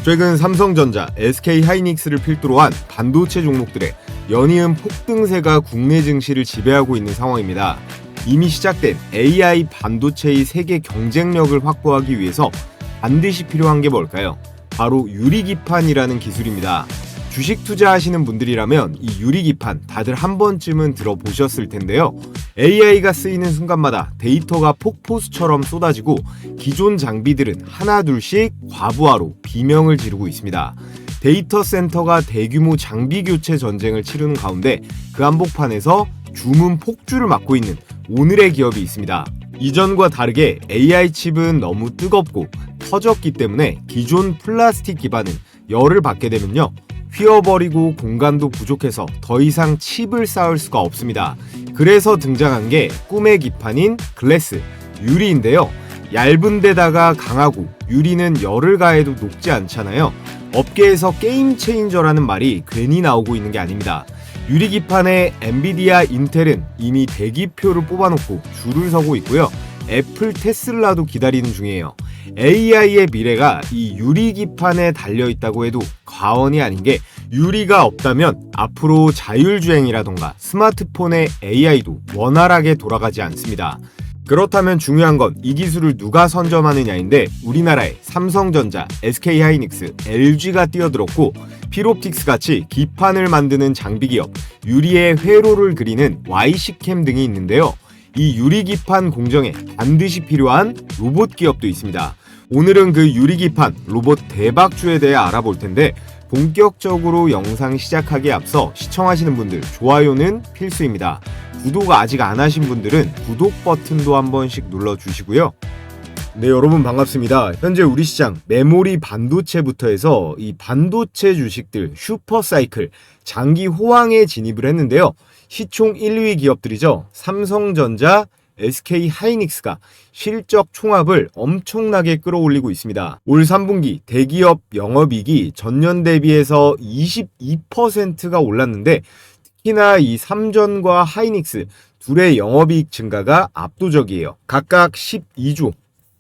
최근 삼성전자, SK하이닉스를 필두로 한 반도체 종목들의 연이은 폭등세가 국내 증시를 지배하고 있는 상황입니다. 이미 시작된 AI 반도체의 세계 경쟁력을 확보하기 위해서 반드시 필요한 게 뭘까요? 바로 유리기판이라는 기술입니다. 주식 투자하시는 분들이라면 이 유리기판 다들 한 번쯤은 들어보셨을 텐데요. AI가 쓰이는 순간마다 데이터가 폭포수처럼 쏟아지고 기존 장비들은 하나둘씩 과부하로 비명을 지르고 있습니다. 데이터 센터가 대규모 장비 교체 전쟁을 치르는 가운데 그 한복판에서 주문 폭주를 맞고 있는 오늘의 기업이 있습니다. 이전과 다르게 AI 칩은 너무 뜨겁고 터졌기 때문에 기존 플라스틱 기반은 열을 받게 되면요, 휘어버리고 공간도 부족해서 더 이상 칩을 쌓을 수가 없습니다. 그래서 등장한 게 꿈의 기판인 글래스, 유리인데요. 얇은 데다가 강하고 유리는 열을 가해도 녹지 않잖아요. 업계에서 게임 체인저라는 말이 괜히 나오고 있는 게 아닙니다. 유리기판에 엔비디아, 인텔은 이미 대기표를 뽑아놓고 줄을 서고 있고요. 애플, 테슬라도 기다리는 중이에요. AI의 미래가 이 유리기판에 달려있다고 해도 과언이 아닌 게, 유리가 없다면 앞으로 자율주행이라던가 스마트폰의 AI도 원활하게 돌아가지 않습니다. 그렇다면 중요한 건 이 기술을 누가 선점하느냐인데, 우리나라의 삼성전자, SK하이닉스, LG가 뛰어들었고, 필옵틱스 같이 기판을 만드는 장비기업, 유리의 회로를 그리는 YC캠 등이 있는데요. 이 유리기판 공정에 반드시 필요한 로봇 기업도 있습니다. 오늘은 그 유리기판 로봇 대박주에 대해 알아볼 텐데, 본격적으로 영상 시작하기에 앞서 시청하시는 분들 좋아요는 필수입니다. 구독 아직 안 하신 분들은 구독 버튼도 한 번씩 눌러주시고요. 네, 여러분 반갑습니다. 현재 우리 시장 메모리 반도체부터 해서 이 반도체 주식들 슈퍼사이클 장기 호황에 진입을 했는데요. 시총 1위 기업들이죠. 삼성전자, SK하이닉스가 실적 총합을 엄청나게 끌어올리고 있습니다. 올 3분기 대기업 영업이익이 전년 대비해서 22%가 올랐는데, 특히나 이 삼전과 하이닉스 둘의 영업이익 증가가 압도적이에요. 각각 12조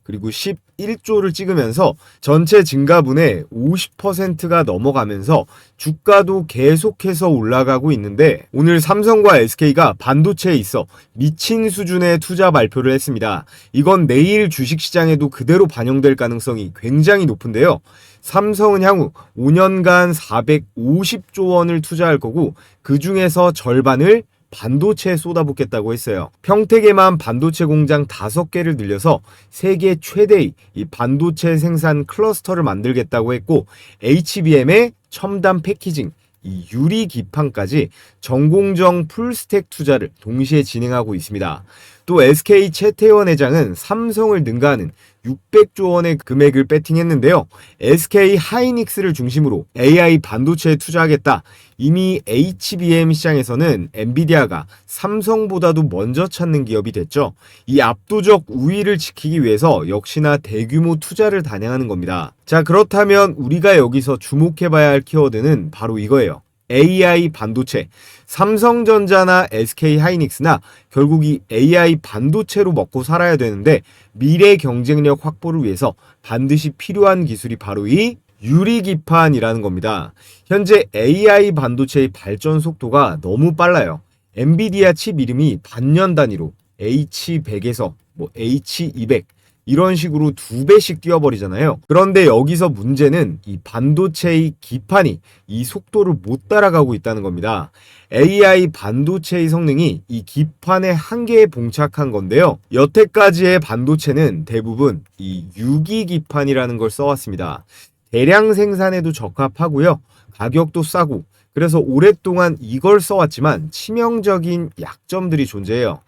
그리고 11조를 찍으면서 전체 증가분의 50%가 넘어가면서 주가도 계속해서 올라가고 있는데, 오늘 삼성과 SK가 반도체에 있어 미친 수준의 투자 발표를 했습니다. 이건 내일 주식시장에도 그대로 반영될 가능성이 굉장히 높은데요. 삼성은 향후 5년간 450조 원을 투자할 거고, 그 중에서 절반을 반도체에 쏟아붓겠다고 했어요. 평택에만 반도체 공장 5개를 늘려서 세계 최대의 이 반도체 생산 클러스터를 만들겠다고 했고, HBM의 첨단 패키징, 이 유리 기판까지 전공정 풀스택 투자를 동시에 진행하고 있습니다. 또 SK 최태원 회장은 삼성을 능가하는 600조 원의 금액을 배팅했는데요. SK 하이닉스를 중심으로 AI 반도체에 투자하겠다. 이미 HBM 시장에서는 엔비디아가 삼성보다도 먼저 찾는 기업이 됐죠. 이 압도적 우위를 지키기 위해서 역시나 대규모 투자를 단행하는 겁니다. 자, 그렇다면 우리가 여기서 주목해봐야 할 키워드는 바로 이거예요. AI 반도체. 삼성전자나 SK하이닉스나 결국 이 AI 반도체로 먹고 살아야 되는데, 미래 경쟁력 확보를 위해서 반드시 필요한 기술이 바로 이 유리기판이라는 겁니다. 현재 AI 반도체의 발전 속도가 너무 빨라요. 엔비디아 칩 이름이 반년 단위로 H100에서 H200 이런 식으로 2배씩 뛰어버리잖아요. 그런데 여기서 문제는 이 반도체의 기판이 이 속도를 못 따라가고 있다는 겁니다. AI 반도체의 성능이 이 기판의 한계에 봉착한 건데요. 여태까지의 반도체는 대부분 이 유기기판이라는 걸 써왔습니다. 대량 생산에도 적합하고요. 가격도 싸고, 그래서 오랫동안 이걸 써왔지만 치명적인 약점들이 존재해요.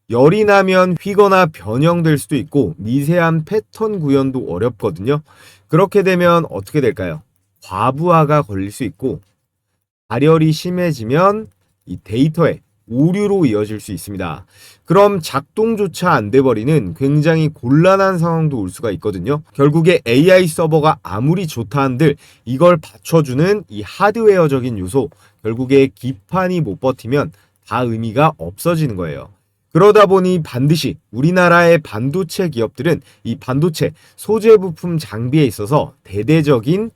열이 나면 휘거나 변형될 수도 있고, 미세한 패턴 구현도 어렵거든요. 그렇게 되면 어떻게 될까요? 과부하가 걸릴 수 있고, 발열이 심해지면 이 데이터에 오류로 이어질 수 있습니다. 그럼 작동조차 안 돼버리는 굉장히 곤란한 상황도 올 수가 있거든요. 결국에 AI 서버가 아무리 좋다 한들 이걸 받쳐주는 이 하드웨어적인 요소, 결국에 기판이 못 버티면 다 의미가 없어지는 거예요. 그러다 보니 반드시 우리나라의 반도체 기업들은 이 반도체 소재 부품 장비에 있어서 대대적인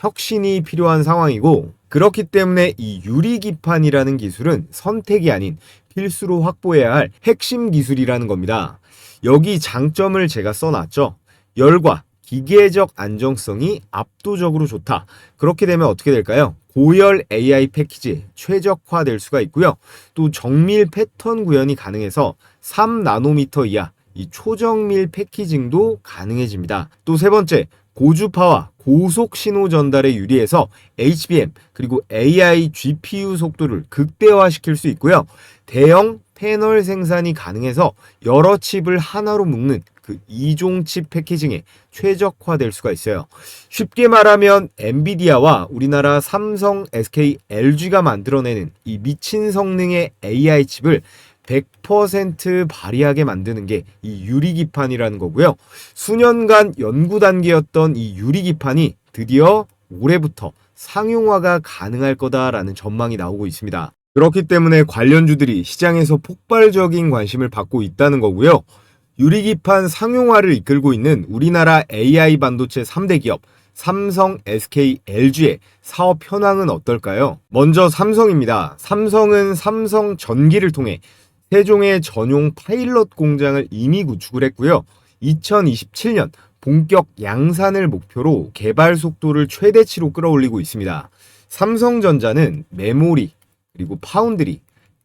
혁신이 필요한 상황이고, 그렇기 때문에 이 유리기판이라는 기술은 선택이 아닌 필수로 확보해야 할 핵심 기술이라는 겁니다. 여기 장점을 제가 써놨죠. 열과 기계적 안정성이 압도적으로 좋다. 그렇게 되면 어떻게 될까요? 고열 AI 패키지 최적화될 수가 있고요. 또 정밀 패턴 구현이 가능해서 3나노미터 이하 이 초정밀 패키징도 가능해집니다. 또 세 번째, 고주파와 고속 신호 전달에 유리해서 HBM 그리고 AI GPU 속도를 극대화시킬 수 있고요. 대형 패널 생산이 가능해서 여러 칩을 하나로 묶는 그 이종 칩 패키징에 최적화될 수가 있어요. 쉽게 말하면 엔비디아와 우리나라 삼성, SK, LG가 만들어내는 이 미친 성능의 AI 칩을 100% 발휘하게 만드는 게 이 유리기판이라는 거고요. 수년간 연구 단계였던 이 유리기판이 드디어 올해부터 상용화가 가능할 거다라는 전망이 나오고 있습니다. 그렇기 때문에 관련주들이 시장에서 폭발적인 관심을 받고 있다는 거고요. 유리기판 상용화를 이끌고 있는 우리나라 AI 반도체 3대 기업 삼성, SK, LG의 사업 현황은 어떨까요? 먼저 삼성입니다. 삼성은 삼성 전기를 통해 세종의 전용 파일럿 공장을 이미 구축을 했고요. 2027년 본격 양산을 목표로 개발 속도를 최대치로 끌어올리고 있습니다. 삼성전자는 메모리, 그리고 파운드리,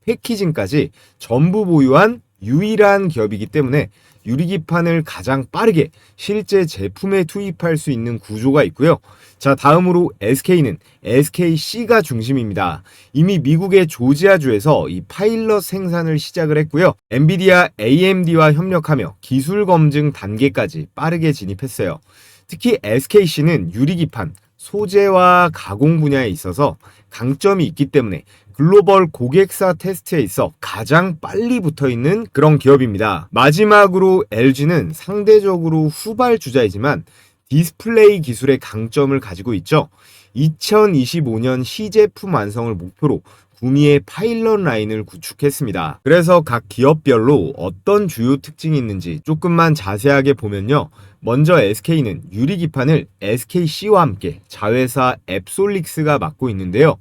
패키징까지 전부 보유한 유일한 기업이기 때문에 유리기판을 가장 빠르게 실제 제품에 투입할 수 있는 구조가 있고요. 자, 다음으로 SK는 SKC가 중심입니다. 이미 미국의 조지아주에서 이 파일럿 생산을 시작을 했고요. 엔비디아, AMD와 협력하며 기술 검증 단계까지 빠르게 진입했어요. 특히 SKC는 유리기판, 소재와 가공 분야에 있어서 강점이 있기 때문에 글로벌 고객사 테스트에 있어 가장 빨리 붙어있는 그런 기업입니다. 마지막으로 LG는 상대적으로 후발주자이지만 디스플레이 기술의 강점을 가지고 있죠. 2025년 시제품 완성을 목표로 구미의 파일럿 라인을 구축했습니다. 그래서 각 기업별로 어떤 주요 특징이 있는지 조금만 자세하게 보면요. 먼저 SK는 유리기판을 SKC와 함께 자회사 앱솔릭스가 맡고 있는데요.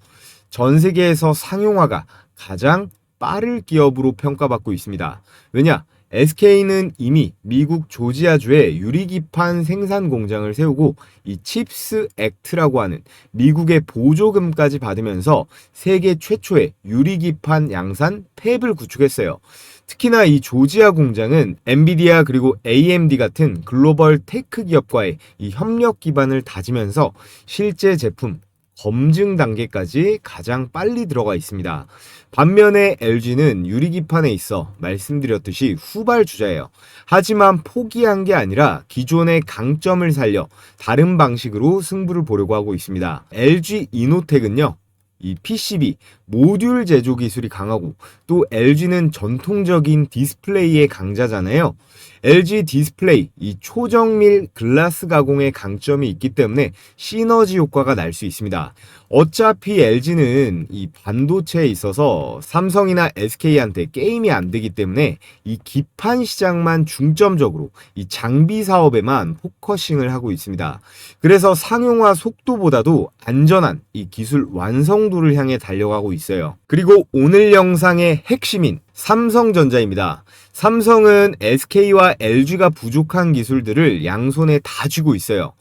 전 세계에서 상용화가 가장 빠를 기업으로 평가받고 있습니다. 왜냐? SK는 이미 미국 조지아주에 유리기판 생산 공장을 세우고 이 칩스 액트라고 하는 미국의 보조금까지 받으면서 세계 최초의 유리기판 양산 팹을 구축했어요. 특히나 이 조지아 공장은 엔비디아 그리고 AMD 같은 글로벌 테크 기업과의 이 협력 기반을 다지면서 실제 제품 검증 단계까지 가장 빨리 들어가 있습니다. 반면에 LG는 유리기판에 있어 말씀드렸듯이 후발주자예요. 하지만 포기한 게 아니라 기존의 강점을 살려 다른 방식으로 승부를 보려고 하고 있습니다. LG 이노텍은요. 이 PCB, 모듈 제조 기술이 강하고 또 LG는 전통적인 디스플레이의 강자잖아요. LG 디스플레이, 이 초정밀 글라스 가공의 강점이 있기 때문에 시너지 효과가 날 수 있습니다. 어차피 LG는 이 반도체에 있어서 삼성이나 SK한테 게임이 안 되기 때문에 이 기판 시장만 중점적으로 이 장비 사업에만 포커싱을 하고 있습니다. 그래서 상용화 속도보다도 안전한 이 기술 완성도를 향해 달려가고 있어요. 그리고 오늘 영상의 핵심인 삼성전자입니다. 삼성은 SK와 LG가 부족한 기술들을 양손에 다 쥐고 있어요.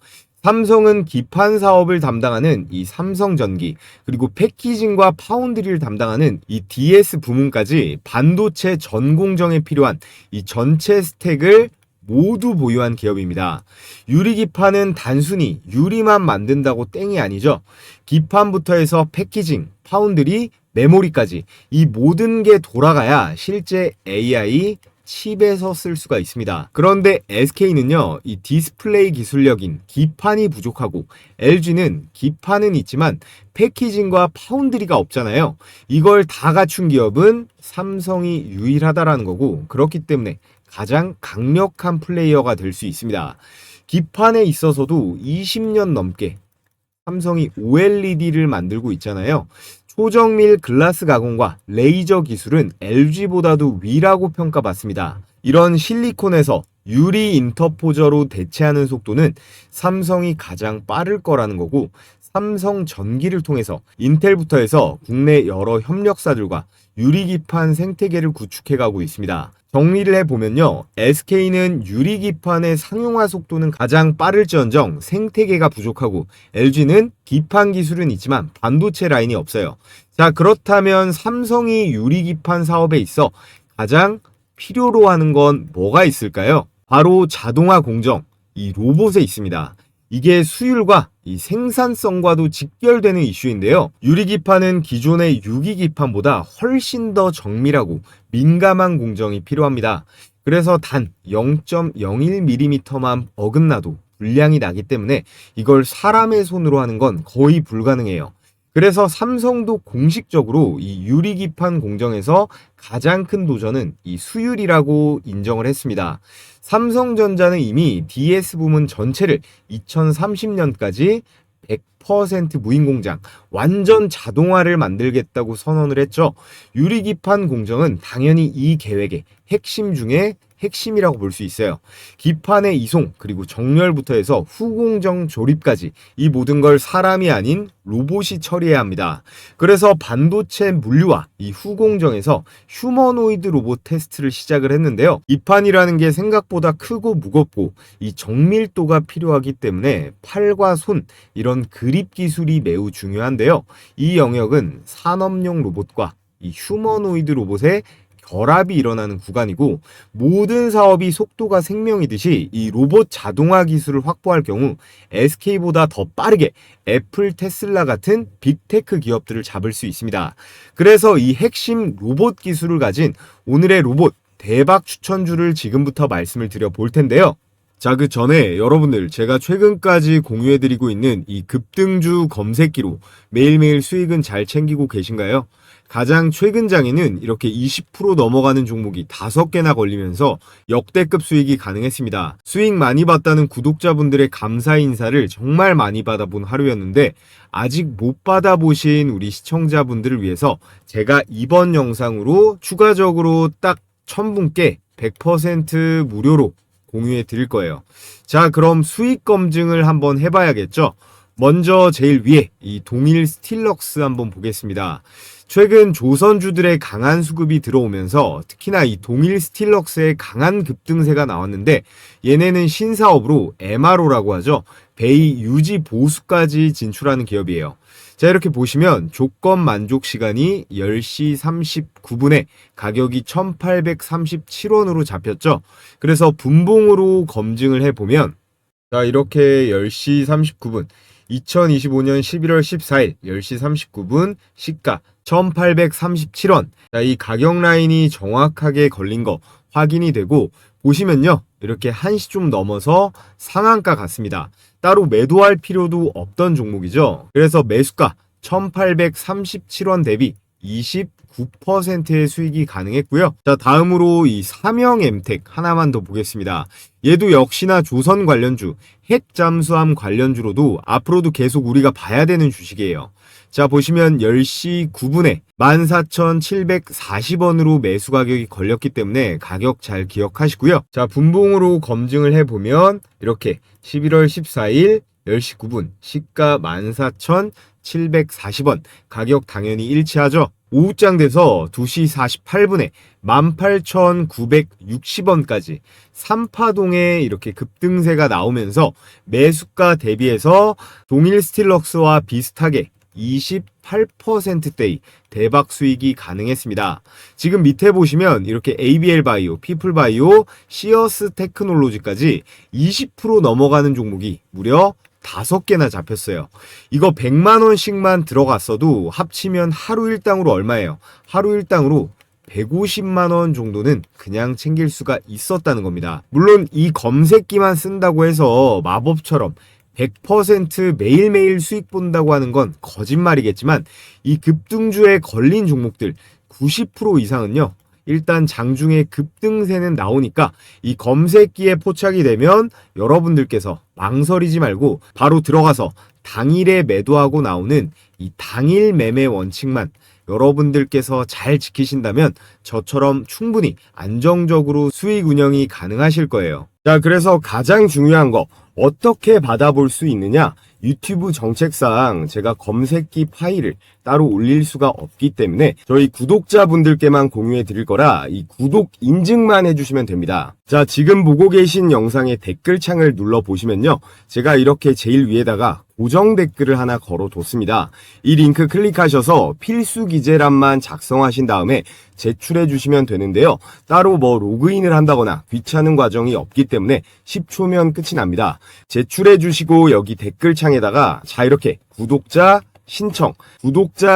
삼성은 기판 사업을 담당하는 이 삼성전기, 그리고 패키징과 파운드리를 담당하는 이 DS 부문까지 반도체 전 공정에 필요한 이 전체 스택을 모두 보유한 기업입니다. 유리기판은 단순히 유리만 만든다고 땡이 아니죠. 기판부터 해서 패키징, 파운드리, 메모리까지 이 모든 게 돌아가야 실제 AI 칩에서 쓸 수가 있습니다. 그런데 SK는요, 이 디스플레이 기술력인 기판이 부족하고 LG는 기판은 있지만 패키징과 파운드리가 없잖아요. 이걸 다 갖춘 기업은 삼성이 유일하다라는 거고, 그렇기 때문에 가장 강력한 플레이어가 될 수 있습니다. 기판에 있어서도 20년 넘게 삼성이 OLED를 만들고 있잖아요. 초정밀 글라스 가공과 레이저 기술은 LG보다도 위라고 평가받습니다. 이런 실리콘에서 유리 인터포저로 대체하는 속도는 삼성이 가장 빠를 거라는 거고, 삼성 전기를 통해서 인텔부터 해서 국내 여러 협력사들과 유리기판 생태계를 구축해가고 있습니다. 정리를 해보면요, SK는 유리기판의 상용화 속도는 가장 빠를지언정 생태계가 부족하고, LG는 기판 기술은 있지만 반도체 라인이 없어요. 자, 그렇다면 삼성이 유리기판 사업에 있어 가장 필요로 하는 건 뭐가 있을까요? 바로 자동화 공정, 이 로봇에 있습니다. 이게 수율과 이 생산성과도 직결되는 이슈인데요. 유리기판은 기존의 유기기판보다 훨씬 더 정밀하고 민감한 공정이 필요합니다. 그래서 단 0.01mm만 어긋나도 불량이 나기 때문에 이걸 사람의 손으로 하는 건 거의 불가능해요. 그래서 삼성도 공식적으로 이 유리기판 공정에서 가장 큰 도전은 이 수율이라고 인정을 했습니다. 삼성전자는 이미 DS 부문 전체를 2030년까지 100% 무인 공장, 완전 자동화를 만들겠다고 선언을 했죠. 유리기판 공정은 당연히 이 계획의 핵심 중에 핵심이라고 볼 수 있어요. 기판의 이송, 그리고 정렬부터 해서 후공정 조립까지 이 모든 걸 사람이 아닌 로봇이 처리해야 합니다. 그래서 반도체 물류와 이 후공정에서 휴머노이드 로봇 테스트를 시작을 했는데요. 기판이라는 게 생각보다 크고 무겁고 이 정밀도가 필요하기 때문에 팔과 손, 이런 그립 기술이 매우 중요한데요. 이 영역은 산업용 로봇과 이 휴머노이드 로봇의 결합이 일어나는 구간이고, 모든 사업이 속도가 생명이듯이 이 로봇 자동화 기술을 확보할 경우 SK보다 더 빠르게 애플, 테슬라 같은 빅테크 기업들을 잡을 수 있습니다. 그래서 이 핵심 로봇 기술을 가진 오늘의 로봇 대박 추천주를 지금부터 말씀을 드려 볼 텐데요. 자, 그 전에 여러분들, 제가 최근까지 공유해드리고 있는 이 급등주 검색기로 매일매일 수익은 잘 챙기고 계신가요? 가장 최근 장에는 이렇게 20% 넘어가는 종목이 5개나 걸리면서 역대급 수익이 가능했습니다. 수익 많이 봤다는 구독자분들의 감사 인사를 정말 많이 받아본 하루였는데, 아직 못 받아보신 우리 시청자분들을 위해서 제가 이번 영상으로 추가적으로 딱 1000분께 100% 무료로 공유해 드릴 거예요. 자, 그럼 수익 검증을 한번 해봐야겠죠? 먼저 제일 위에 이 동일 스틸럭스 한번 보겠습니다. 최근 조선주들의 강한 수급이 들어오면서 특히나 이 동일 스틸럭스의 강한 급등세가 나왔는데, 얘네는 신사업으로 MRO라고 하죠. 베이 유지 보수까지 진출하는 기업이에요. 자, 이렇게 보시면 조건 만족 시간이 10시 39분에 가격이 1837원으로 잡혔죠. 그래서 분봉으로 검증을 해보면, 자, 이렇게 10시 39분 2025년 11월 14일 10시 39분 시가 1837원. 자, 이 가격 라인이 정확하게 걸린 거 확인이 되고, 보시면요, 이렇게 1시 좀 넘어서 상한가 같습니다. 따로 매도할 필요도 없던 종목이죠. 그래서 매수가 1837원 대비 29%의 수익이 가능했고요. 자, 다음으로 이 삼형엠텍 하나만 더 보겠습니다. 얘도 역시나 조선 관련주, 핵 잠수함 관련주로도 앞으로도 계속 우리가 봐야 되는 주식이에요. 자, 보시면 10시 9분에 14,740원으로 매수 가격이 걸렸기 때문에 가격 잘 기억하시고요. 자, 분봉으로 검증을 해보면 이렇게 11월 14일 10시 9분 시가 14,740원, 가격 당연히 일치하죠. 오후장 돼서 2시 48분에 18,960원까지 3파동에 이렇게 급등세가 나오면서 매수가 대비해서 동일 스틸럭스와 비슷하게 28%대의 대박 수익이 가능했습니다. 지금 밑에 보시면 이렇게 ABL 바이오, 피플 바이오, 시어스 테크놀로지까지 20% 넘어가는 종목이 무려 5개나 잡혔어요. 이거 100만원씩만 들어갔어도 합치면 하루 일당으로 얼마예요? 하루 일당으로 150만원 정도는 그냥 챙길 수가 있었다는 겁니다. 물론 이 검색기만 쓴다고 해서 마법처럼 100% 매일매일 수익 본다고 하는 건 거짓말이겠지만, 이 급등주에 걸린 종목들 90% 이상은요, 일단 장중에 급등세는 나오니까 이 검색기에 포착이 되면 여러분들께서 망설이지 말고 바로 들어가서 당일에 매도하고 나오는 이 당일 매매 원칙만 여러분들께서 잘 지키신다면 저처럼 충분히 안정적으로 수익 운영이 가능하실 거예요. 자, 그래서 가장 중요한 거 어떻게 받아볼 수 있느냐? 유튜브 정책상 제가 검색기 파일을 따로 올릴 수가 없기 때문에 저희 구독자분들께만 공유해 드릴 거라 이 구독 인증만 해주시면 됩니다. 자, 지금 보고 계신 영상의 댓글창을 눌러 보시면요, 제가 이렇게 제일 위에다가 고정 댓글을 하나 걸어뒀습니다. 이 링크 클릭하셔서 필수 기재란만 작성하신 다음에 제출해 주시면 되는데요. 따로 뭐 로그인을 한다거나 귀찮은 과정이 없기 때문에 10초면 끝이 납니다. 제출해 주시고 여기 댓글창에다가 자, 이렇게 구독자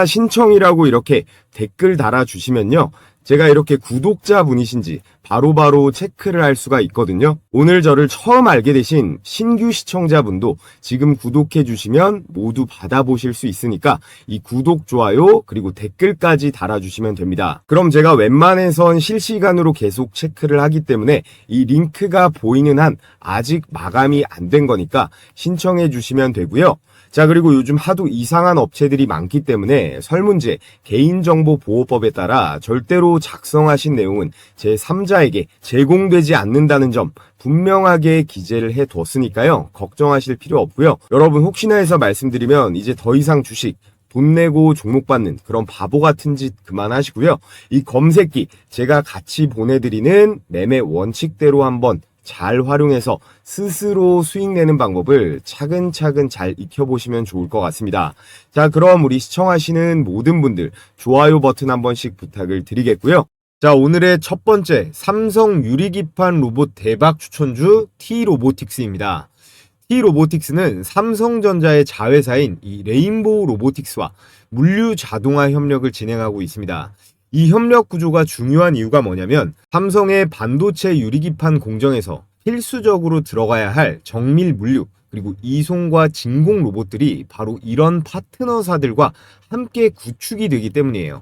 신청이라고 이렇게 댓글 달아주시면요, 제가 이렇게 구독자분이신지 바로바로 체크를 할 수가 있거든요. 오늘 저를 처음 알게 되신 신규 시청자분도 지금 구독해 주시면 모두 받아보실 수 있으니까 이 구독, 좋아요, 그리고 댓글까지 달아주시면 됩니다. 그럼 제가 웬만해선 실시간으로 계속 체크를 하기 때문에 이 링크가 보이는 한 아직 마감이 안 된 거니까 신청해 주시면 되고요. 자, 그리고 요즘 하도 이상한 업체들이 많기 때문에 설문제 개인정보보호법에 따라 절대로 작성하신 내용은 제3자에게 제공되지 않는다는 점 분명하게 기재를 해뒀으니까요, 걱정하실 필요 없고요. 여러분, 혹시나 해서 말씀드리면 이제 더 이상 주식 돈 내고 종목 받는 그런 바보 같은 짓 그만하시고요. 이 검색기 제가 같이 보내드리는 매매 원칙대로 한번 잘 활용해서 스스로 수익 내는 방법을 차근차근 잘 익혀보시면 좋을 것 같습니다. 자, 그럼 우리 시청하시는 모든 분들 좋아요 버튼 한 번씩 부탁을 드리겠고요. 자, 오늘의 첫 번째 삼성 유리기판 로봇 대박 추천주 T-로보틱스입니다. T-로보틱스는 삼성전자의 자회사인 이 레인보우 로보틱스와 물류 자동화 협력을 진행하고 있습니다. 이 협력 구조가 중요한 이유가 뭐냐면 삼성의 반도체 유리기판 공정에서 필수적으로 들어가야 할 정밀 물류 그리고 이송과 진공 로봇들이 바로 이런 파트너사들과 함께 구축이 되기 때문이에요.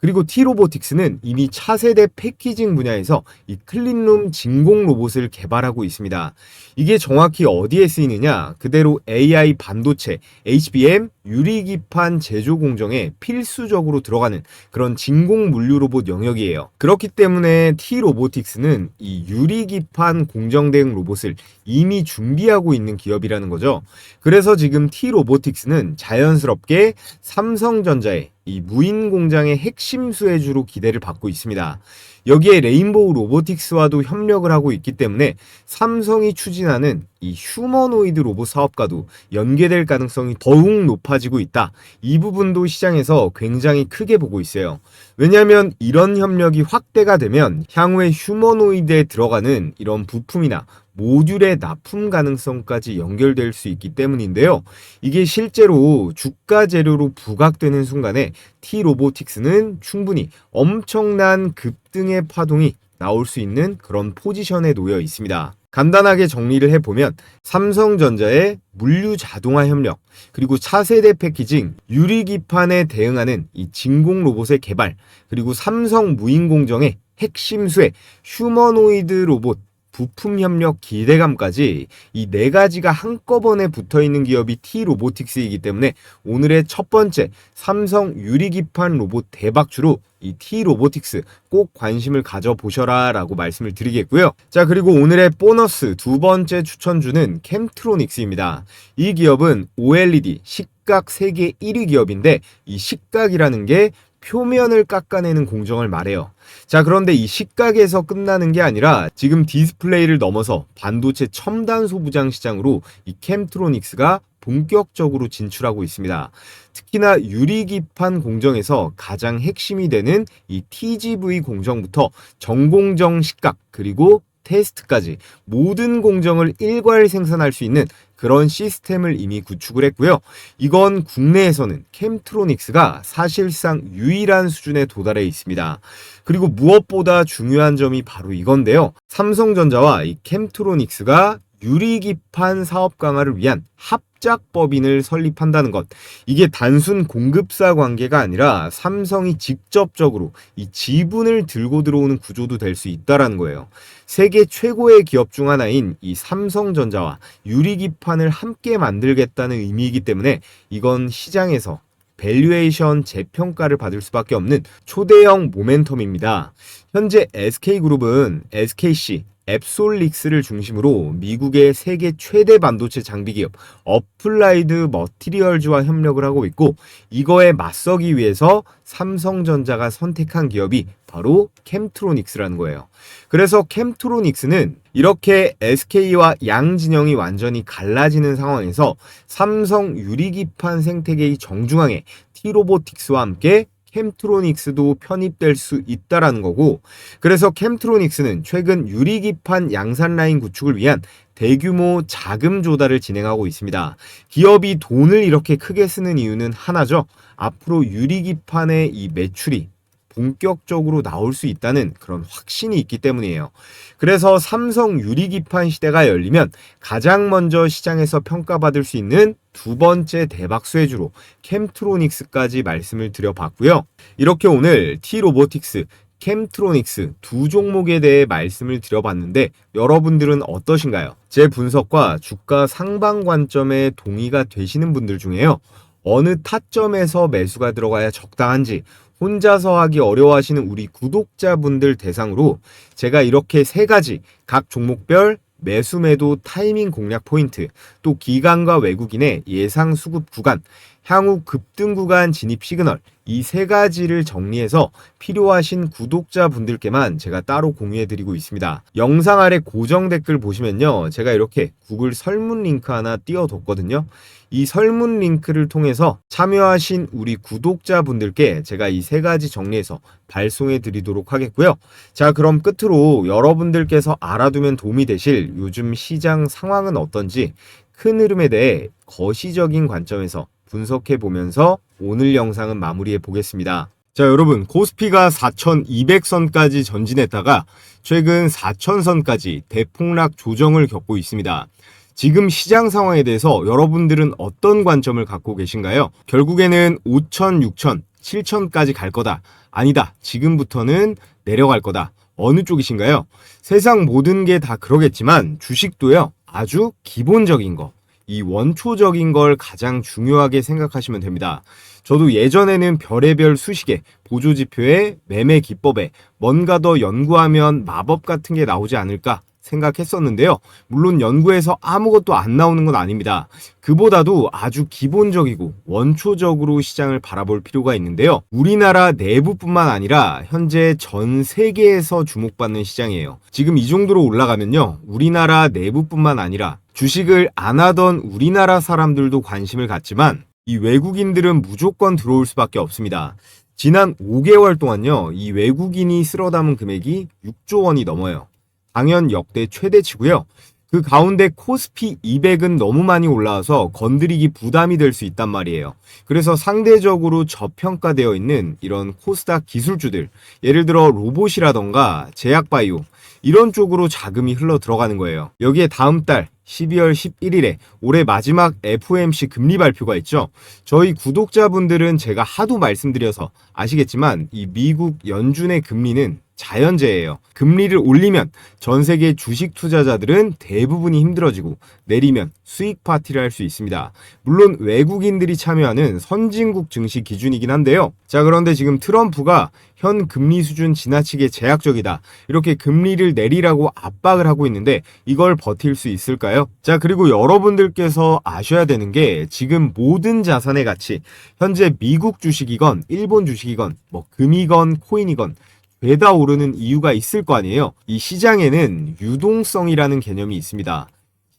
그리고 T-로보틱스는 이미 차세대 패키징 분야에서 이 클린룸 진공 로봇을 개발하고 있습니다. 이게 정확히 어디에 쓰이느냐? 그대로 AI 반도체, HBM, 유리기판 제조 공정에 필수적으로 들어가는 그런 진공 물류 로봇 영역이에요. 그렇기 때문에 T-로보틱스는 이 유리기판 공정 대응 로봇을 이미 준비하고 있는 기업이라는 거죠. 그래서 지금 T-로보틱스는 자연스럽게 삼성전자의 이 무인 공장의 핵심 수혜주로 기대를 받고 있습니다. 여기에 레인보우 로보틱스와도 협력을 하고 있기 때문에 삼성이 추진하는 이 휴머노이드 로봇 사업과도 연계될 가능성이 더욱 높아지고 있다. 이 부분도 시장에서 굉장히 크게 보고 있어요. 왜냐하면 이런 협력이 확대가 되면 향후에 휴머노이드에 들어가는 이런 부품이나 모듈의 납품 가능성까지 연결될 수 있기 때문인데요. 이게 실제로 주가 재료로 부각되는 순간에 T-로보틱스는 충분히 엄청난 급등의 파동이 나올 수 있는 그런 포지션에 놓여 있습니다. 간단하게 정리를 해보면 삼성전자의 물류 자동화 협력, 그리고 차세대 패키징, 유리기판에 대응하는 이 진공 로봇의 개발, 그리고 삼성 무인공정의 핵심 수혜, 휴머노이드 로봇, 부품 협력 기대감까지 이 네 가지가 한꺼번에 붙어있는 기업이 T-로보틱스이기 때문에 오늘의 첫 번째 삼성 유리기판 로봇 대박주로 이 T-로보틱스 꼭 관심을 가져보셔라 라고 말씀을 드리겠고요. 자, 그리고 오늘의 보너스 두 번째 추천주는 캠트로닉스입니다. 이 기업은 OLED 식각 세계 1위 기업인데 이 식각이라는 게 표면을 깎아내는 공정을 말해요. 자, 그런데 이 식각에서 끝나는 게 아니라 지금 디스플레이를 넘어서 반도체 첨단 소부장 시장으로 이 캠트로닉스가 본격적으로 진출하고 있습니다. 특히나 유리기판 공정에서 가장 핵심이 되는 이 TGV 공정부터 전공정 식각 그리고 테스트까지 모든 공정을 일괄 생산할 수 있는 그런 시스템을 이미 구축을 했고요. 이건 국내에서는 캠트로닉스가 사실상 유일한 수준에 도달해 있습니다. 그리고 무엇보다 중요한 점이 바로 이건데요. 삼성전자와 이 캠트로닉스가 유리기판 사업 강화를 위한 합작법인을 설립한다는 것. 이게 단순 공급사 관계가 아니라 삼성이 직접적으로 이 지분을 들고 들어오는 구조도 될 수 있다는 거예요. 세계 최고의 기업 중 하나인 이 삼성전자와 유리기판을 함께 만들겠다는 의미이기 때문에 이건 시장에서 밸류에이션 재평가를 받을 수밖에 없는 초대형 모멘텀입니다. 현재 SK그룹은 SKC, 앱솔릭스를 중심으로 미국의 세계 최대 반도체 장비 기업 어플라이드 머티리얼즈와 협력을 하고 있고, 이거에 맞서기 위해서 삼성전자가 선택한 기업이 바로 캠트로닉스라는 거예요. 그래서 캠트로닉스는 이렇게 SK와 양진영이 완전히 갈라지는 상황에서 삼성 유리기판 생태계의 정중앙에 T로보틱스와 함께 캠트로닉스도 편입될 수 있다라는 거고, 그래서 캠트로닉스는 최근 유리기판 양산 라인 구축을 위한 대규모 자금 조달을 진행하고 있습니다. 기업이 돈을 이렇게 크게 쓰는 이유는 하나죠. 앞으로 유리기판의 이 매출이 본격적으로 나올 수 있다는 그런 확신이 있기 때문이에요. 그래서 삼성 유리기판 시대가 열리면 가장 먼저 시장에서 평가받을 수 있는 두 번째 대박 쇠주로 캠트로닉스까지 말씀을 드려봤고요. 이렇게 오늘 T로보틱스, 캠트로닉스 두 종목에 대해 말씀을 드려봤는데 여러분들은 어떠신가요? 제 분석과 주가 상방 관점에 동의가 되시는 분들 중에요, 어느 타점에서 매수가 들어가야 적당한지 혼자서 하기 어려워하시는 우리 구독자분들 대상으로 제가 이렇게 세 가지 각 종목별 매수 매도 타이밍 공략 포인트, 또 기관과 외국인의 예상 수급 구간, 향후 급등 구간 진입 시그널, 이 세 가지를 정리해서 필요하신 구독자분들께만 제가 따로 공유해드리고 있습니다. 영상 아래 고정 댓글 보시면요, 제가 이렇게 구글 설문 링크 하나 띄워뒀거든요. 이 설문 링크를 통해서 참여하신 우리 구독자분들께 제가 이 세 가지 정리해서 발송해 드리도록 하겠고요. 자, 그럼 끝으로 여러분들께서 알아두면 도움이 되실 요즘 시장 상황은 어떤지 큰 흐름에 대해 거시적인 관점에서 분석해 보면서 오늘 영상은 마무리해 보겠습니다. 자, 여러분, 코스피가 4,200선까지 전진했다가 최근 4,000선까지 대폭락 조정을 겪고 있습니다. 지금 시장 상황에 대해서 여러분들은 어떤 관점을 갖고 계신가요? 결국에는 5천, 6천, 7천까지 갈 거다. 아니다. 지금부터는 내려갈 거다. 어느 쪽이신가요? 세상 모든 게 다 그러겠지만 주식도요, 아주 기본적인 거, 이 원초적인 걸 가장 중요하게 생각하시면 됩니다. 저도 예전에는 별의별 수식에, 보조지표에, 매매 기법에 뭔가 더 연구하면 마법 같은 게 나오지 않을까 생각했었는데요. 물론 연구에서 아무것도 안 나오는 건 아닙니다. 그보다도 아주 기본적이고 원초적으로 시장을 바라볼 필요가 있는데요. 우리나라 내부뿐만 아니라 현재 전 세계에서 주목받는 시장이에요. 지금 이 정도로 올라가면요, 우리나라 내부뿐만 아니라 주식을 안 하던 우리나라 사람들도 관심을 갖지만 이 외국인들은 무조건 들어올 수밖에 없습니다. 지난 5개월 동안요, 이 외국인이 쓸어 담은 금액이 6조 원이 넘어요. 당연 역대 최대치고요. 그 가운데 코스피 200은 너무 많이 올라와서 건드리기 부담이 될 수 있단 말이에요. 그래서 상대적으로 저평가되어 있는 이런 코스닥 기술주들, 예를 들어 로봇이라던가 제약바이오, 이런 쪽으로 자금이 흘러 들어가는 거예요. 여기에 다음 달 12월 11일에 올해 마지막 FOMC 금리 발표가 있죠. 저희 구독자분들은 제가 하도 말씀드려서 아시겠지만 이 미국 연준의 금리는 자연재해예요. 금리를 올리면 전 세계 주식 투자자들은 대부분이 힘들어지고, 내리면 수익 파티를 할 수 있습니다. 물론 외국인들이 참여하는 선진국 증시 기준이긴 한데요. 자, 그런데 지금 트럼프가 현 금리 수준 지나치게 제약적이다, 이렇게 금리를 내리라고 압박을 하고 있는데 이걸 버틸 수 있을까요? 자, 그리고 여러분들께서 아셔야 되는 게 지금 모든 자산의 가치, 현재 미국 주식이건 일본 주식이건 뭐 금이건 코인이건 죄다 오르는 이유가 있을 거 아니에요. 이 시장에는 유동성이라는 개념이 있습니다.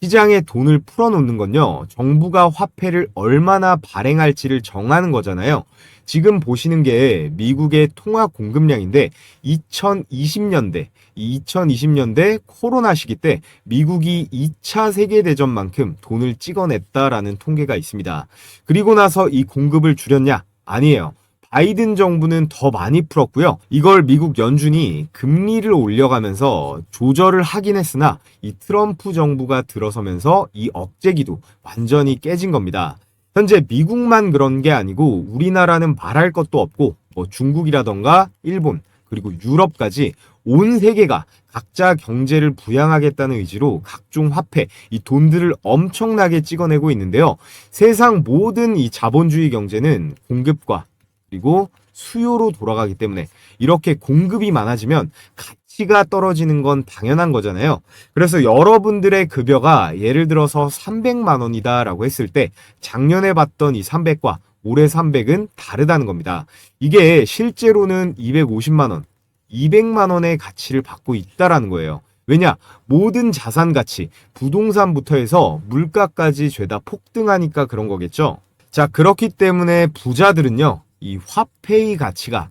시장에 돈을 풀어놓는 건요, 정부가 화폐를 얼마나 발행할지를 정하는 거잖아요. 지금 보시는 게 미국의 통화 공급량인데 2020년대 코로나 시기 때 미국이 2차 세계대전만큼 돈을 찍어냈다라는 통계가 있습니다. 그리고 나서 이 공급을 줄였냐? 아니에요. 바이든 정부는 더 많이 풀었고요. 이걸 미국 연준이 금리를 올려가면서 조절을 하긴 했으나 이 트럼프 정부가 들어서면서 이 억제기도 완전히 깨진 겁니다. 현재 미국만 그런 게 아니고 우리나라는 말할 것도 없고 뭐 중국이라던가 일본, 그리고 유럽까지 온 세계가 각자 경제를 부양하겠다는 의지로 각종 화폐, 이 돈들을 엄청나게 찍어내고 있는데요. 세상 모든 이 자본주의 경제는 공급과 그리고 수요로 돌아가기 때문에 이렇게 공급이 많아지면 가치가 떨어지는 건 당연한 거잖아요. 그래서 여러분들의 급여가 예를 들어서 300만 원이다라고 했을 때 작년에 받던 이 300과 올해 300은 다르다는 겁니다. 이게 실제로는 250만 원, 200만 원의 가치를 받고 있다라는 거예요. 왜냐? 모든 자산 가치, 부동산부터 해서 물가까지 죄다 폭등하니까 그런 거겠죠. 자, 그렇기 때문에 부자들은요, 이 화폐의 가치가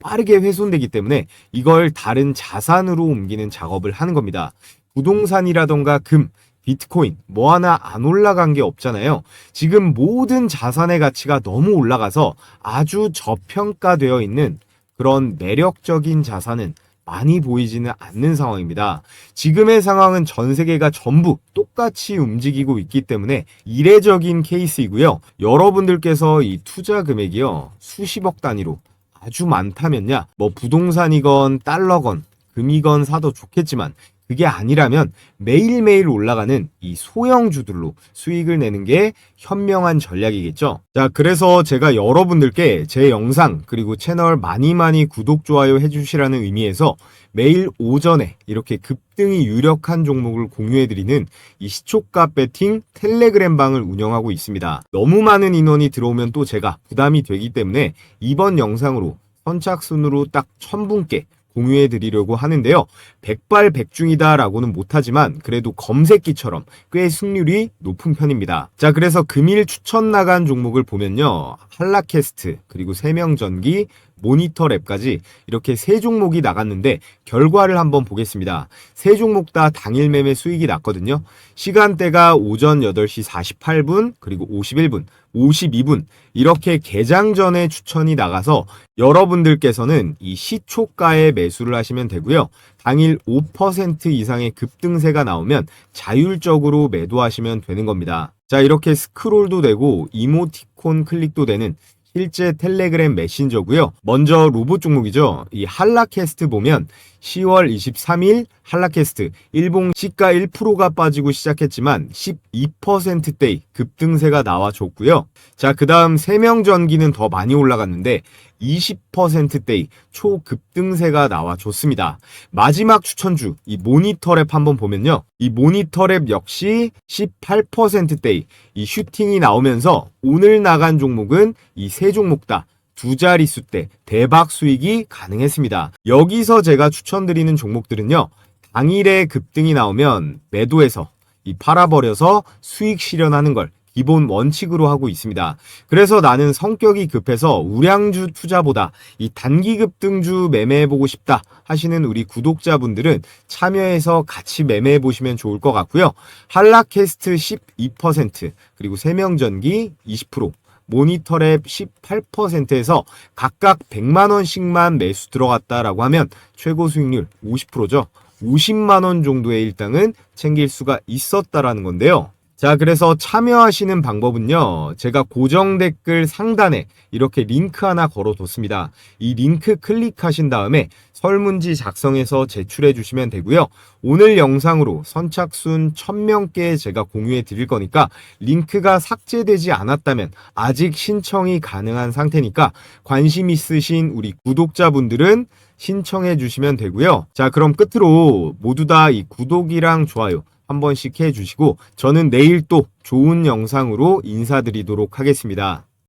빠르게 훼손되기 때문에 이걸 다른 자산으로 옮기는 작업을 하는 겁니다. 부동산이라던가 금, 비트코인 뭐 하나 안 올라간 게 없잖아요. 지금 모든 자산의 가치가 너무 올라가서 아주 저평가되어 있는 그런 매력적인 자산은 많이 보이지는 않는 상황입니다. 지금의 상황은 전 세계가 전부 똑같이 움직이고 있기 때문에 이례적인 케이스이고요. 여러분들께서 이 투자 금액이요, 수십억 단위로 아주 많다면야 뭐 부동산이건 달러건 금이건 사도 좋겠지만 그게 아니라면 매일매일 올라가는 이 소형주들로 수익을 내는 게 현명한 전략이겠죠. 자, 그래서 제가 여러분들께 제 영상 그리고 채널 많이 구독, 좋아요 해주시라는 의미에서 매일 오전에 이렇게 급등이 유력한 종목을 공유해드리는 이 시초가 배팅 텔레그램 방을 운영하고 있습니다. 너무 많은 인원이 들어오면 또 제가 부담이 되기 때문에 이번 영상으로 선착순으로 딱 1000분께 공유해 드리려고 하는데요. 백발백중이다 라고는 못하지만 그래도 검색기처럼 꽤 승률이 높은 편입니다. 자, 그래서 금일 추천 나간 종목을 보면요, 한라캐스트, 그리고 세명전기, 모니터랩까지 이렇게 세 종목이 나갔는데 결과를 한번 보겠습니다. 세 종목 다 당일 매매 수익이 났거든요. 시간대가 오전 8시 48분, 그리고 51분, 52분 이렇게 개장 전에 추천이 나가서 여러분들께서는 이 시초가에 매수를 하시면 되고요. 당일 5% 이상의 급등세가 나오면 자율적으로 매도하시면 되는 겁니다. 자, 이렇게 스크롤도 되고 이모티콘 클릭도 되는 실제 텔레그램 메신저고요. 먼저 로봇 종목이죠. 이 한라캐스트 보면 10월 23일 한라캐스트 일봉 시가 1%가 빠지고 시작했지만 12%대의 급등세가 나와줬고요. 자, 그 다음 세명전기는 더 많이 올라갔는데 20%대의 초급등세가 나와줬습니다. 마지막 추천주 이 모니터랩 한번 보면요, 이 모니터랩 역시 18%대의 이 슈팅이 나오면서 오늘 나간 종목은 이 세 종목 다 두 자릿수 대 대박 수익이 가능했습니다. 여기서 제가 추천드리는 종목들은요, 당일에 급등이 나오면 매도해서 이 팔아버려서 수익 실현하는 걸 기본 원칙으로 하고 있습니다. 그래서 나는 성격이 급해서 우량주 투자보다 이 단기 급등주 매매해보고 싶다 하시는 우리 구독자분들은 참여해서 같이 매매해보시면 좋을 것 같고요. 한라캐스트 12%, 그리고 세명전기 20%, 모니터랩 18%에서 각각 100만원씩만 매수 들어갔다라고 하면 최고 수익률 50%죠. 50만원 정도의 일당은 챙길 수가 있었다라는 건데요. 자, 그래서 참여하시는 방법은요, 제가 고정 댓글 상단에 이렇게 링크 하나 걸어뒀습니다. 이 링크 클릭하신 다음에 설문지 작성해서 제출해 주시면 되고요. 오늘 영상으로 선착순 1000명께 제가 공유해 드릴 거니까 링크가 삭제되지 않았다면 아직 신청이 가능한 상태니까 관심 있으신 우리 구독자분들은 신청해 주시면 되고요. 자, 그럼 끝으로 모두 다 이 구독이랑 좋아요 한 번씩 해주시고 저는 내일 또 좋은 영상으로 인사드리도록 하겠습니다.